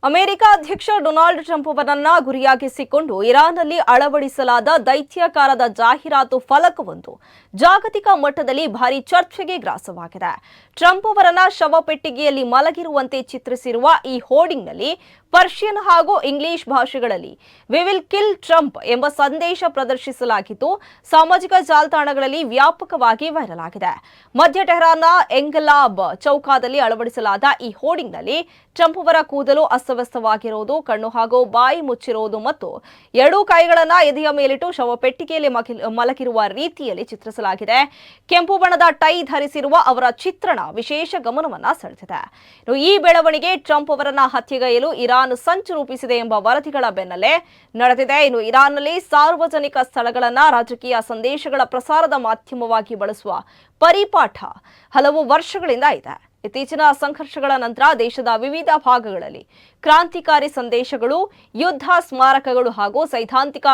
America ಅಧ್ಯಕ್ಷ Donald Trump ಅವರನ್ನ ಗುರಿಯಾಗಿಸಿಕೊಂಡು ಇರಾನ್ನಲ್ಲಿ ಅಳವಡಿಸಲಾದ ದೈತ್ಯಾಕಾರದ ಜಾಹೀರಾತು ಫಲಕವೊಂದು ಜಾಗತಿಕ ಮಟ್ಟದಲ್ಲಿ ಭಾರಿ ಚರ್ಚೆಗೆ ಗ್ರಾಸವಾಗಿದೆ. ಟ್ರಂಪ್ ಅವರನ್ನ ಶವಪೆಟ್ಟಿಗೆಯಲ್ಲಿ ಮಲಗಿರುವಂತೆ ಚಿತ್ರಿಸಿರುವ ಈ ಹೋರ್ಡಿಂಗ್ನಲ್ಲಿ ಪರ್ಷಿಯನ್ ಹಾಗೂ ಇಂಗ್ಲಿಷ್ ಭಾಷೆಗಳಲ್ಲಿ ವಿ ವಿಲ್ ಕಿಲ್ ಟ್ರಂಪ್ ಎಂಬ ಸಂದೇಶ ಪ್ರದರ್ಶಿಸಲಾಗಿದ್ದು ಸಾಮಾಜಿಕ ಜಾಲತಾಣಗಳಲ್ಲಿ ವ್ಯಾಪಕವಾಗಿ ವೈರಲ್ ಆಗಿದೆ. ಮಧ್ಯ ಟೆಹರಾನ್ನ ಎಂಗಲಾಬ್ ಚೌಕಾದಲ್ಲಿ ಅಳವಡಿಸಲಾದ ಈ ಹೋರ್ಡಿಂಗ್ನಲ್ಲಿ ಟ್ರಂಪ್ ಅವರ ಕೂದಲು ಅಸ್ತವ್ಯಸ್ತವಾಗಿರುವುದು, ಕಣ್ಣು ಹಾಗೂ ಬಾಯಿ ಮುಚ್ಚಿರುವುದು ಮತ್ತು ಎರಡೂ ಕೈಗಳನ್ನು ಎದೆಯ ಮೇಲಿಟ್ಟು ಶವಪೆಟ್ಟಿಗೆಯಲ್ಲಿ ಮಲಗಿರುವ ರೀತಿಯಲ್ಲಿ ಚಿತ್ರಿಸಲಾಗಿದೆ. ಕೆಂಪು ಬಣ್ಣದ ಟೈ ಧರಿಸಿರುವ ಅವರ ಚಿತ್ರಣ ವಿಶೇಷ ಗಮನವನ್ನ ಸೆಳೆದಿದೆ. ಈ ಬೆಳವಣಿಗೆ ಟ್ರಂಪ್ ಅವರನ್ನ ಹತ್ಯೆಗೈಯಲು ಇರಾನ್ ಸಂಚು ರೂಪಿಸಿದೆ ಎಂಬ ವರದಿಗಳ ಬೆನ್ನಲ್ಲೇ ನಡೆದಿದೆ. ಇನ್ನು ಇರಾನ್ನಲ್ಲಿ ಸಾರ್ವಜನಿಕ ಸ್ಥಳಗಳನ್ನ ರಾಜಕೀಯ ಸಂದೇಶಗಳ ಪ್ರಸಾರದ ಮಾಧ್ಯಮವಾಗಿ ಬಳಸುವ ಪರಿಪಾಠ ಹಲವು ವರ್ಷಗಳಿಂದ ಇದೆ. ಇತ್ತೀಚಿನ ಸಂಘರ್ಷಗಳ ನಂತರ ದೇಶದ ವಿವಿಧ ಭಾಗಗಳಲ್ಲಿ ಕ್ರಾಂತಿಕಾರಿ ಸಂದೇಶಗಳು, ಯುದ್ಧ ಸ್ಮಾರಕಗಳು ಹಾಗೂ ಸೈದ್ಧಾಂತಿಕ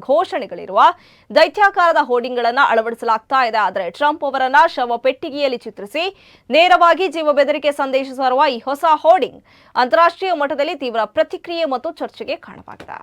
ಘೋಷಣೆಗಳಿರುವ ದೈತ್ಯಾಕಾರದ ಹೋರ್ಡಿಂಗ್ಗಳನ್ನು ಅಳವಡಿಸಲಾಗ್ತಾ ಇದೆ. ಆದರೆ ಟ್ರಂಪ್ ಅವರನ್ನ ಶವಪೆಟ್ಟಿಗೆಯಲ್ಲಿ ಚಿತ್ರಿಸಿ ನೇರವಾಗಿ ಜೀವ ಬೆದರಿಕೆ ಸಂದೇಶ ಸಾರುವ ಈ ಹೊಸ ಹೋರ್ಡಿಂಗ್ ಅಂತಾರಾಷ್ಟ್ರೀಯ ಮಟ್ಟದಲ್ಲಿ ತೀವ್ರ ಪ್ರತಿಕ್ರಿಯೆ ಮತ್ತು ಚರ್ಚೆಗೆ ಕಾರಣವಾಗಿದೆ.